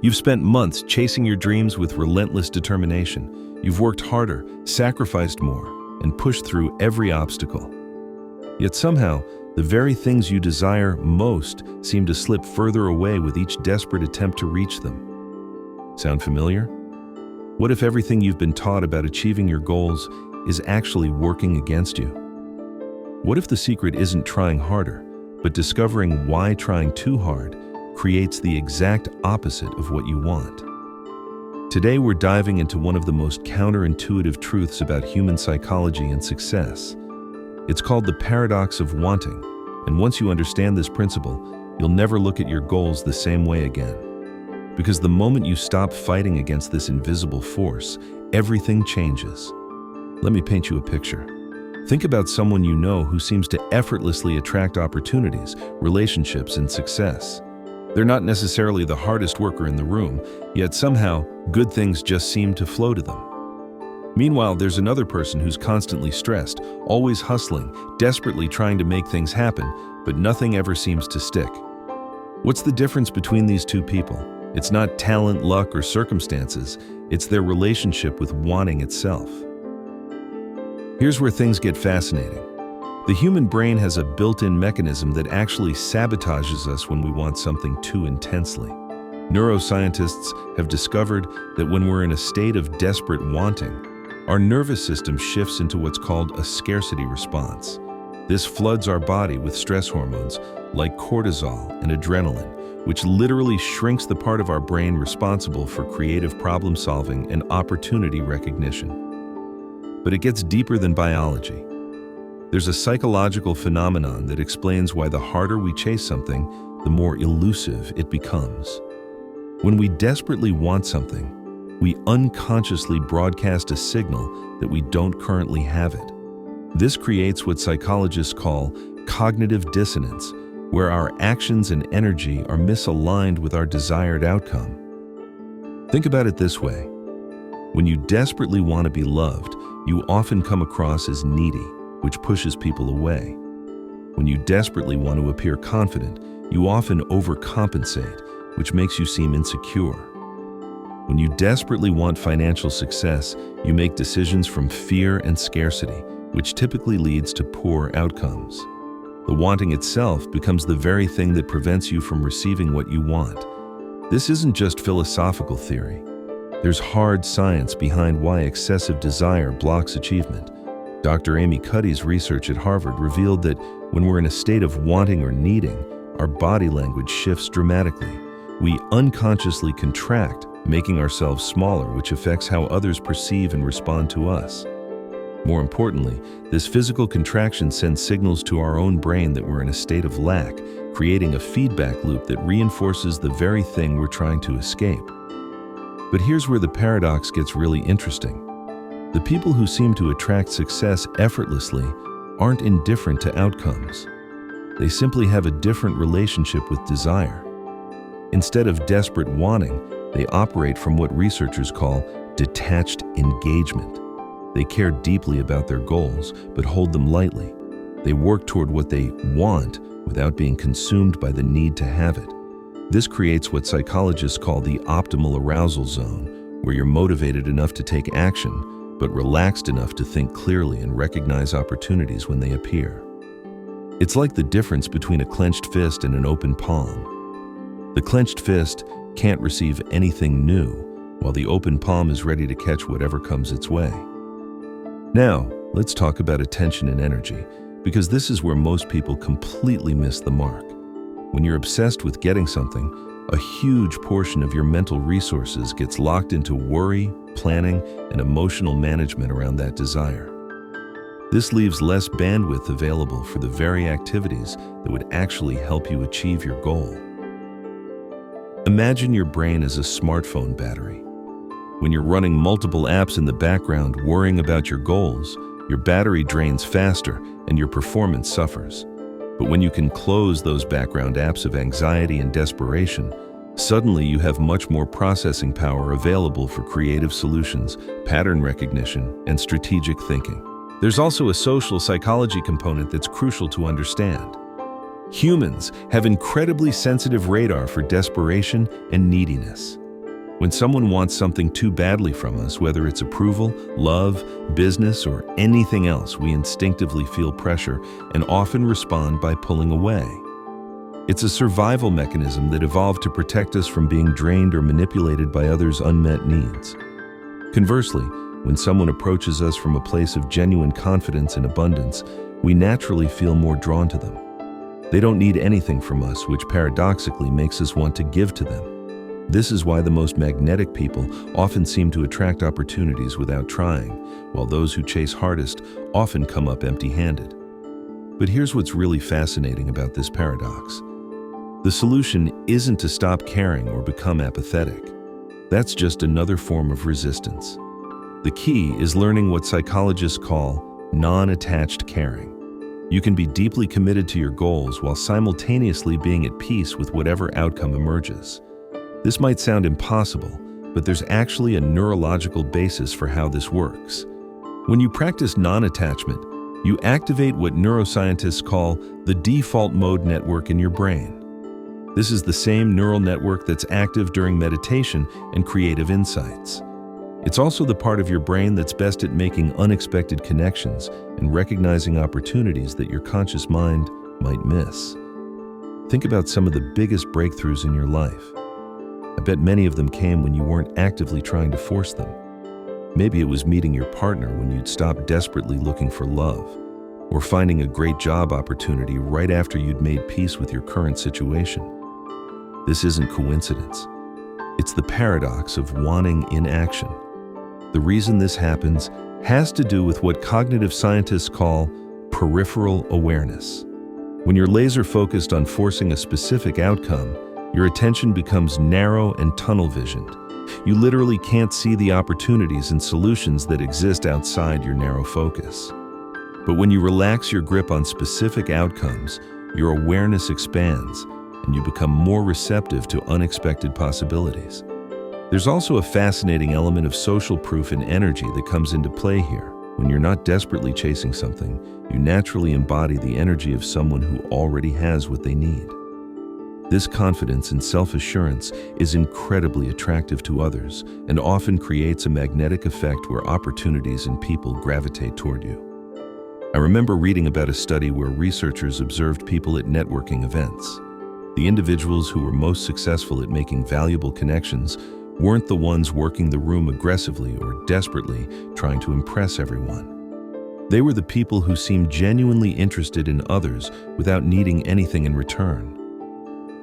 You've spent months chasing your dreams with relentless determination. You've worked harder, sacrificed more, and pushed through every obstacle. Yet somehow, the very things you desire most seem to slip further away with each desperate attempt to reach them. Sound familiar? What if everything you've been taught about achieving your goals is actually working against you? What if the secret isn't trying harder, but discovering why trying too hard creates the exact opposite of what you want? Today we're diving into one of the most counterintuitive truths about human psychology and success. It's called the paradox of wanting, and once you understand this principle, you'll never look at your goals the same way again. Because the moment you stop fighting against this invisible force, everything changes. Let me paint you a picture. Think about someone you know who seems to effortlessly attract opportunities, relationships, and success. They're not necessarily the hardest worker in the room, yet somehow, good things just seem to flow to them. Meanwhile, there's another person who's constantly stressed, always hustling, desperately trying to make things happen, but nothing ever seems to stick. What's the difference between these two people? It's not talent, luck, or circumstances. It's their relationship with wanting itself. Here's where things get fascinating. The human brain has a built-in mechanism that actually sabotages us when we want something too intensely. Neuroscientists have discovered that when we're in a state of desperate wanting, our nervous system shifts into what's called a scarcity response. This floods our body with stress hormones like cortisol and adrenaline, which literally shrinks the part of our brain responsible for creative problem solving and opportunity recognition. But it gets deeper than biology. There's a psychological phenomenon that explains why the harder we chase something, the more elusive it becomes. When we desperately want something, we unconsciously broadcast a signal that we don't currently have it. This creates what psychologists call cognitive dissonance, where our actions and energy are misaligned with our desired outcome. Think about it this way. When you desperately want to be loved, you often come across as needy, which pushes people away. When you desperately want to appear confident, you often overcompensate, which makes you seem insecure. When you desperately want financial success, you make decisions from fear and scarcity, which typically leads to poor outcomes. The wanting itself becomes the very thing that prevents you from receiving what you want. This isn't just philosophical theory. There's hard science behind why excessive desire blocks achievement. Dr. Amy Cuddy's research at Harvard revealed that when we're in a state of wanting or needing, our body language shifts dramatically. We unconsciously contract, making ourselves smaller, which affects how others perceive and respond to us. More importantly, this physical contraction sends signals to our own brain that we're in a state of lack, creating a feedback loop that reinforces the very thing we're trying to escape. But here's where the paradox gets really interesting. The people who seem to attract success effortlessly aren't indifferent to outcomes. They simply have a different relationship with desire. Instead of desperate wanting, they operate from what researchers call detached engagement. They care deeply about their goals, but hold them lightly. They work toward what they want without being consumed by the need to have it. This creates what psychologists call the optimal arousal zone, where you're motivated enough to take action, but relaxed enough to think clearly and recognize opportunities when they appear. It's like the difference between a clenched fist and an open palm. The clenched fist can't receive anything new, while the open palm is ready to catch whatever comes its way. Now, let's talk about attention and energy, because this is where most people completely miss the mark. When you're obsessed with getting something, a huge portion of your mental resources gets locked into worry, planning, and emotional management around that desire. This leaves less bandwidth available for the very activities that would actually help you achieve your goal. Imagine your brain as a smartphone battery. When you're running multiple apps in the background worrying about your goals, your battery drains faster and your performance suffers. But when you can close those background apps of anxiety and desperation, suddenly you have much more processing power available for creative solutions, pattern recognition, and strategic thinking. There's also a social psychology component that's crucial to understand. Humans have incredibly sensitive radar for desperation and neediness. When someone wants something too badly from us, whether it's approval, love, business, or anything else, we instinctively feel pressure and often respond by pulling away. It's a survival mechanism that evolved to protect us from being drained or manipulated by others' unmet needs. Conversely, when someone approaches us from a place of genuine confidence and abundance, we naturally feel more drawn to them. They don't need anything from us, which paradoxically makes us want to give to them. This is why the most magnetic people often seem to attract opportunities without trying, while those who chase hardest often come up empty-handed. But here's what's really fascinating about this paradox. The solution isn't to stop caring or become apathetic. That's just another form of resistance. The key is learning what psychologists call non-attached caring. You can be deeply committed to your goals while simultaneously being at peace with whatever outcome emerges. This might sound impossible, but there's actually a neurological basis for how this works. When you practice non-attachment, you activate what neuroscientists call the default mode network in your brain. This is the same neural network that's active during meditation and creative insights. It's also the part of your brain that's best at making unexpected connections and recognizing opportunities that your conscious mind might miss. Think about some of the biggest breakthroughs in your life. I bet many of them came when you weren't actively trying to force them. Maybe it was meeting your partner when you'd stopped desperately looking for love, or finding a great job opportunity right after you'd made peace with your current situation. This isn't coincidence. It's the paradox of wanting in action. The reason this happens has to do with what cognitive scientists call peripheral awareness. When you're laser focused on forcing a specific outcome, your attention becomes narrow and tunnel-visioned. You literally can't see the opportunities and solutions that exist outside your narrow focus. But when you relax your grip on specific outcomes, your awareness expands, and you become more receptive to unexpected possibilities. There's also a fascinating element of social proof and energy that comes into play here. When you're not desperately chasing something, you naturally embody the energy of someone who already has what they need. This confidence and self-assurance is incredibly attractive to others and often creates a magnetic effect where opportunities and people gravitate toward you. I remember reading about a study where researchers observed people at networking events. The individuals who were most successful at making valuable connections weren't the ones working the room aggressively or desperately trying to impress everyone. They were the people who seemed genuinely interested in others without needing anything in return.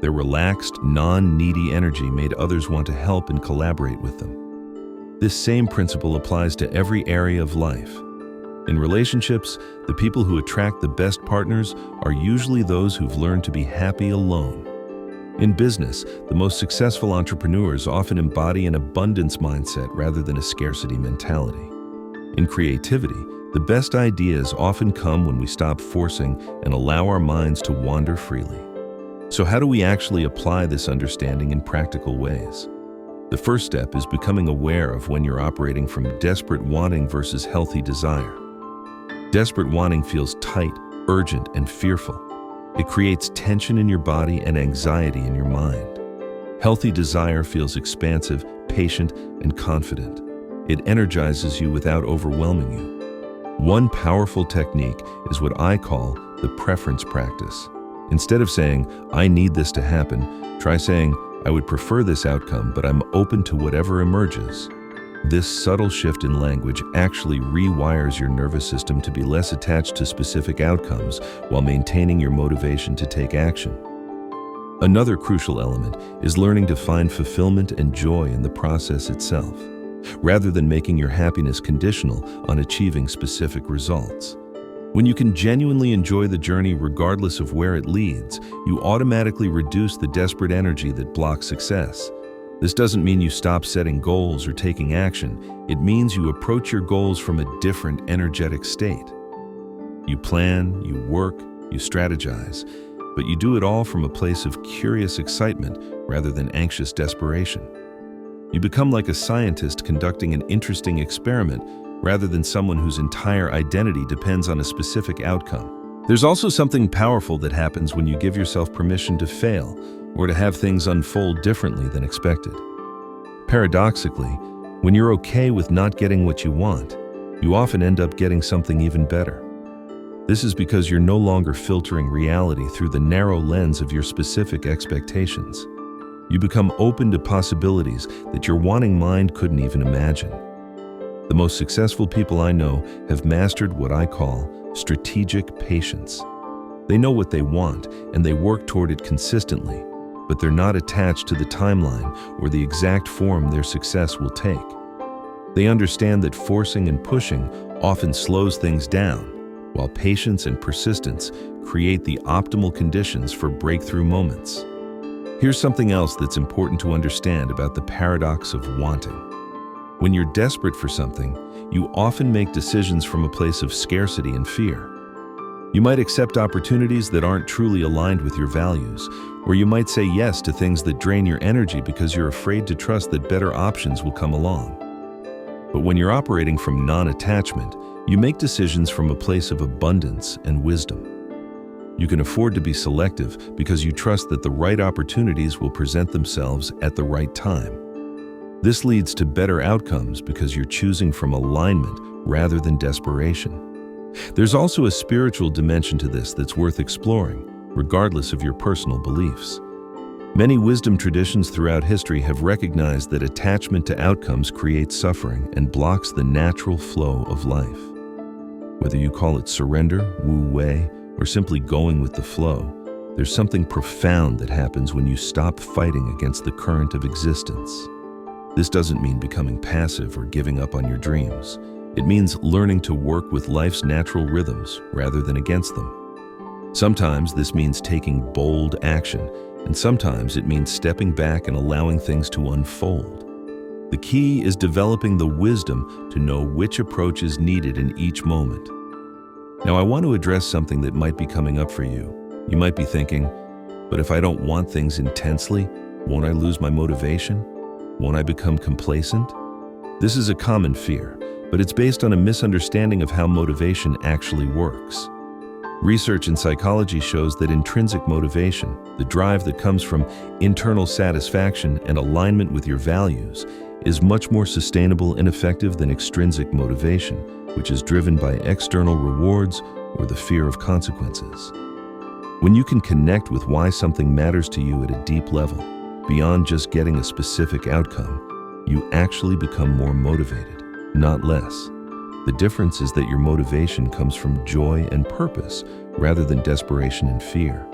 Their relaxed, non-needy energy made others want to help and collaborate with them. This same principle applies to every area of life. In relationships, the people who attract the best partners are usually those who've learned to be happy alone. In business, the most successful entrepreneurs often embody an abundance mindset rather than a scarcity mentality. In creativity, the best ideas often come when we stop forcing and allow our minds to wander freely. So how do we actually apply this understanding in practical ways? The first step is becoming aware of when you're operating from desperate wanting versus healthy desire. Desperate wanting feels tight, urgent, and fearful. It creates tension in your body and anxiety in your mind. Healthy desire feels expansive, patient, and confident. It energizes you without overwhelming you. One powerful technique is what I call the preference practice. Instead of saying, "I need this to happen," try saying, "I would prefer this outcome, but I'm open to whatever emerges." This subtle shift in language actually rewires your nervous system to be less attached to specific outcomes while maintaining your motivation to take action. Another crucial element is learning to find fulfillment and joy in the process itself, rather than making your happiness conditional on achieving specific results. When you can genuinely enjoy the journey regardless of where it leads, you automatically reduce the desperate energy that blocks success. This doesn't mean you stop setting goals or taking action. It means you approach your goals from a different energetic state. You plan, you work, you strategize, but you do it all from a place of curious excitement rather than anxious desperation. You become like a scientist conducting an interesting experiment rather than someone whose entire identity depends on a specific outcome. There's also something powerful that happens when you give yourself permission to fail or to have things unfold differently than expected. Paradoxically, when you're okay with not getting what you want, you often end up getting something even better. This is because you're no longer filtering reality through the narrow lens of your specific expectations. You become open to possibilities that your wanting mind couldn't even imagine. The most successful people I know have mastered what I call strategic patience. They know what they want and they work toward it consistently, but they're not attached to the timeline or the exact form their success will take. They understand that forcing and pushing often slows things down, while patience and persistence create the optimal conditions for breakthrough moments. Here's something else that's important to understand about the paradox of wanting. When you're desperate for something, you often make decisions from a place of scarcity and fear. You might accept opportunities that aren't truly aligned with your values, or you might say yes to things that drain your energy because you're afraid to trust that better options will come along. But when you're operating from non-attachment, you make decisions from a place of abundance and wisdom. You can afford to be selective because you trust that the right opportunities will present themselves at the right time. This leads to better outcomes because you're choosing from alignment rather than desperation. There's also a spiritual dimension to this that's worth exploring, regardless of your personal beliefs. Many wisdom traditions throughout history have recognized that attachment to outcomes creates suffering and blocks the natural flow of life. Whether you call it surrender, wu-wei, or simply going with the flow, there's something profound that happens when you stop fighting against the current of existence. This doesn't mean becoming passive or giving up on your dreams. It means learning to work with life's natural rhythms rather than against them. Sometimes this means taking bold action, and sometimes it means stepping back and allowing things to unfold. The key is developing the wisdom to know which approach is needed in each moment. Now, I want to address something that might be coming up for you. You might be thinking, but if I don't want things intensely, won't I lose my motivation? Won't I become complacent? This is a common fear, but it's based on a misunderstanding of how motivation actually works. Research in psychology shows that intrinsic motivation, the drive that comes from internal satisfaction and alignment with your values, is much more sustainable and effective than extrinsic motivation, which is driven by external rewards or the fear of consequences. When you can connect with why something matters to you at a deep level, beyond just getting a specific outcome, you actually become more motivated, not less. The difference is that your motivation comes from joy and purpose rather than desperation and fear.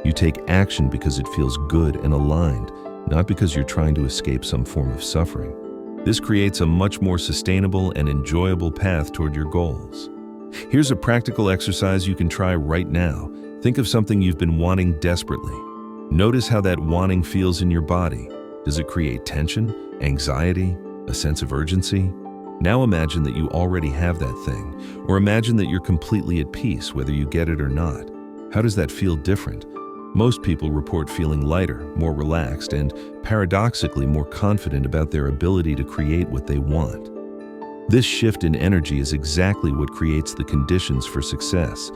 You take action because it feels good and aligned, not because you're trying to escape some form of suffering. This creates a much more sustainable and enjoyable path toward your goals. Here's a practical exercise you can try right now. Think of something you've been wanting desperately. Notice how that wanting feels in your body. Does it create tension, anxiety, a sense of urgency? Now imagine that you already have that thing, or imagine that you're completely at peace whether you get it or not. How does that feel different? Most people report feeling lighter, more relaxed, and paradoxically more confident about their ability to create what they want. This shift in energy is exactly what creates the conditions for success.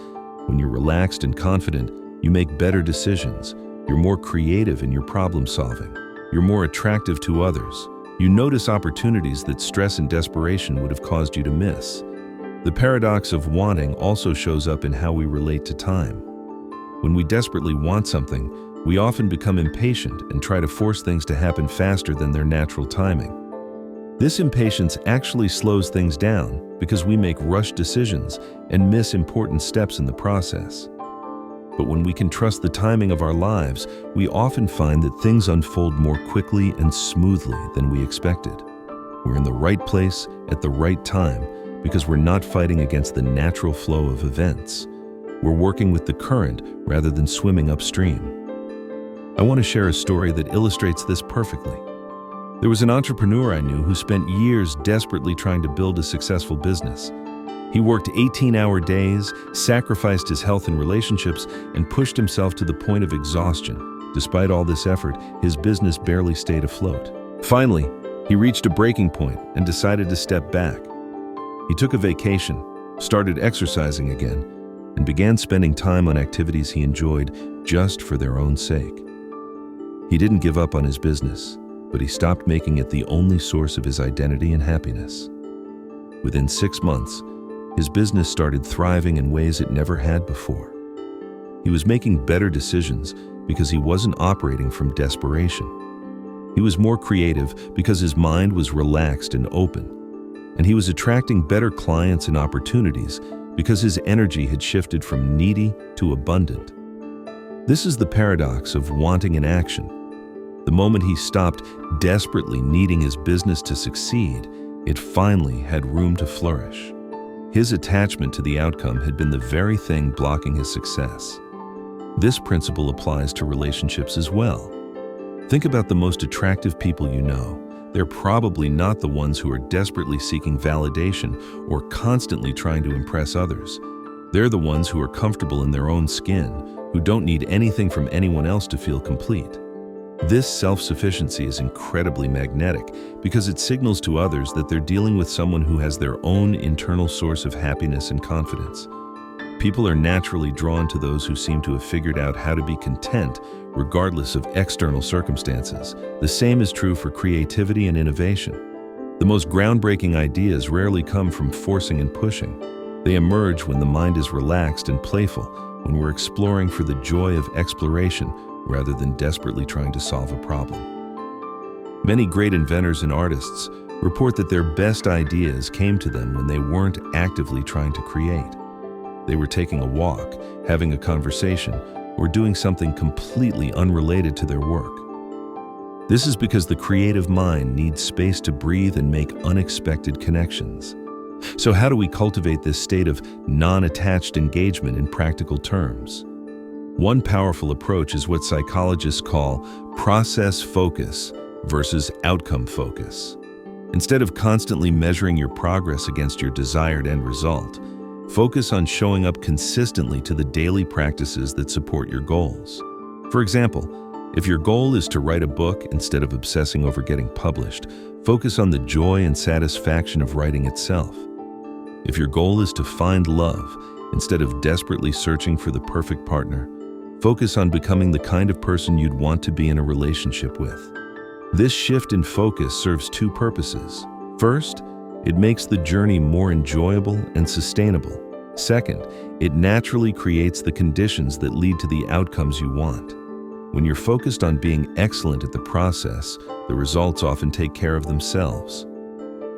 When you're relaxed and confident, you make better decisions. You're more creative in your problem solving. You're more attractive to others. You notice opportunities that stress and desperation would have caused you to miss. The paradox of wanting also shows up in how we relate to time. When we desperately want something, we often become impatient and try to force things to happen faster than their natural timing. This impatience actually slows things down because we make rushed decisions and miss important steps in the process. But when we can trust the timing of our lives, we often find that things unfold more quickly and smoothly than we expected. We're in the right place at the right time because we're not fighting against the natural flow of events. We're working with the current rather than swimming upstream. I want to share a story that illustrates this perfectly. There was an entrepreneur I knew who spent years desperately trying to build a successful business. He worked 18-hour days, sacrificed his health and relationships, and pushed himself to the point of exhaustion. Despite all this effort, his business barely stayed afloat. Finally, he reached a breaking point and decided to step back. He took a vacation, started exercising again, and began spending time on activities he enjoyed just for their own sake. He didn't give up on his business, but he stopped making it the only source of his identity and happiness. Within 6 months, his business started thriving in ways it never had before. He was making better decisions because he wasn't operating from desperation. He was more creative because his mind was relaxed and open. And he was attracting better clients and opportunities because his energy had shifted from needy to abundant. This is the paradox of wanting in action. The moment he stopped desperately needing his business to succeed, it finally had room to flourish. His attachment to the outcome had been the very thing blocking his success. This principle applies to relationships as well. Think about the most attractive people you know. They're probably not the ones who are desperately seeking validation or constantly trying to impress others. They're the ones who are comfortable in their own skin, who don't need anything from anyone else to feel complete. This self-sufficiency is incredibly magnetic because it signals to others that they're dealing with someone who has their own internal source of happiness and confidence. People are naturally drawn to those who seem to have figured out how to be content regardless of external circumstances. The same is true for creativity and innovation. The most groundbreaking ideas rarely come from forcing and pushing. They emerge when the mind is relaxed and playful, when we're exploring for the joy of exploration rather than desperately trying to solve a problem. Many great inventors and artists report that their best ideas came to them when they weren't actively trying to create. They were taking a walk, having a conversation, or doing something completely unrelated to their work. This is because the creative mind needs space to breathe and make unexpected connections. So how do we cultivate this state of non-attached engagement in practical terms? One powerful approach is what psychologists call process focus versus outcome focus. Instead of constantly measuring your progress against your desired end result, focus on showing up consistently to the daily practices that support your goals. For example, if your goal is to write a book instead of obsessing over getting published, focus on the joy and satisfaction of writing itself. If your goal is to find love instead of desperately searching for the perfect partner, focus on becoming the kind of person you'd want to be in a relationship with. This shift in focus serves two purposes. First, it makes the journey more enjoyable and sustainable. Second, it naturally creates the conditions that lead to the outcomes you want. When you're focused on being excellent at the process, the results often take care of themselves.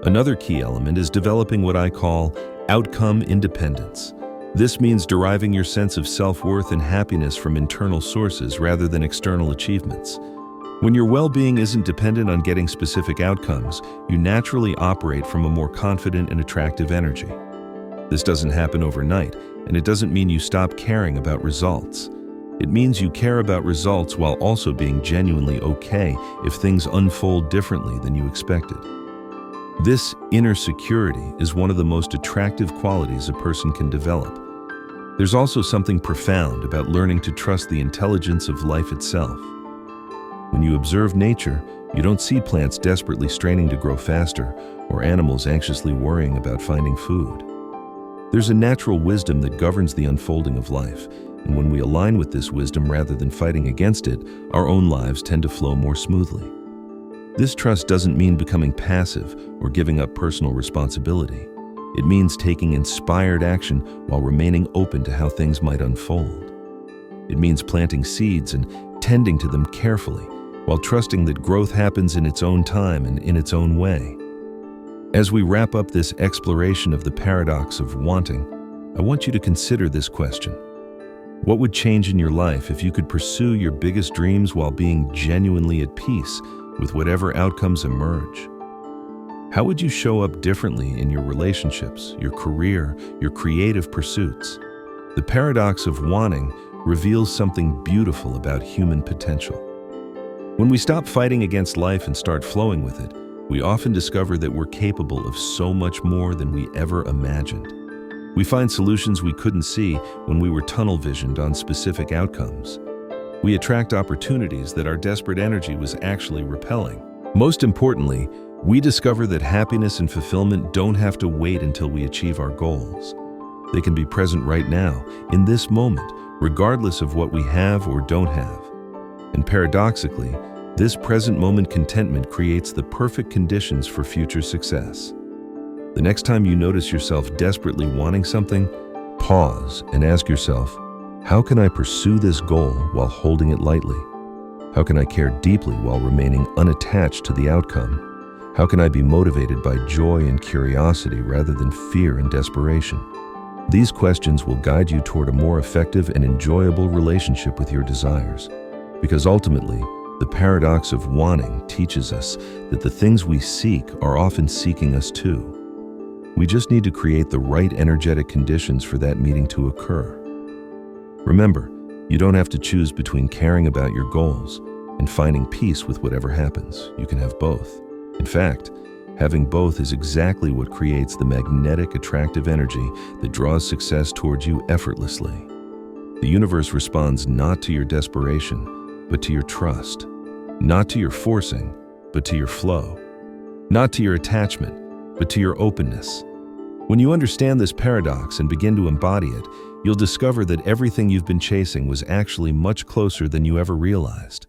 Another key element is developing what I call outcome independence. This means deriving your sense of self-worth and happiness from internal sources rather than external achievements. When your well-being isn't dependent on getting specific outcomes, you naturally operate from a more confident and attractive energy. This doesn't happen overnight, and it doesn't mean you stop caring about results. It means you care about results while also being genuinely okay if things unfold differently than you expected. This inner security is one of the most attractive qualities a person can develop. There's also something profound about learning to trust the intelligence of life itself. When you observe nature, you don't see plants desperately straining to grow faster or animals anxiously worrying about finding food. There's a natural wisdom that governs the unfolding of life, and when we align with this wisdom rather than fighting against it, our own lives tend to flow more smoothly. This trust doesn't mean becoming passive or giving up personal responsibility. It means taking inspired action while remaining open to how things might unfold. It means planting seeds and tending to them carefully, while trusting that growth happens in its own time and in its own way. As we wrap up this exploration of the paradox of wanting, I want you to consider this question. What would change in your life if you could pursue your biggest dreams while being genuinely at peace with whatever outcomes emerge? How would you show up differently in your relationships, your career, your creative pursuits? The paradox of wanting reveals something beautiful about human potential. When we stop fighting against life and start flowing with it, we often discover that we're capable of so much more than we ever imagined. We find solutions we couldn't see when we were tunnel-visioned on specific outcomes. We attract opportunities that our desperate energy was actually repelling. Most importantly, we discover that happiness and fulfillment don't have to wait until we achieve our goals. They can be present right now, in this moment, regardless of what we have or don't have. And paradoxically, This present moment contentment creates the perfect conditions for future success. The next time you notice yourself desperately wanting something, pause and ask yourself, how can I pursue this goal while holding it lightly? How can I care deeply while remaining unattached to the outcome? How can I be motivated by joy and curiosity rather than fear and desperation? These questions will guide you toward a more effective and enjoyable relationship with your desires. Because ultimately, the paradox of wanting teaches us that the things we seek are often seeking us too. We just need to create the right energetic conditions for that meeting to occur. Remember, you don't have to choose between caring about your goals and finding peace with whatever happens. You can have both. In fact, having both is exactly what creates the magnetic, attractive energy that draws success towards you effortlessly. The universe responds not to your desperation, but to your trust. Not to your forcing, but to your flow. Not to your attachment, but to your openness. When you understand this paradox and begin to embody it, you'll discover that everything you've been chasing was actually much closer than you ever realized.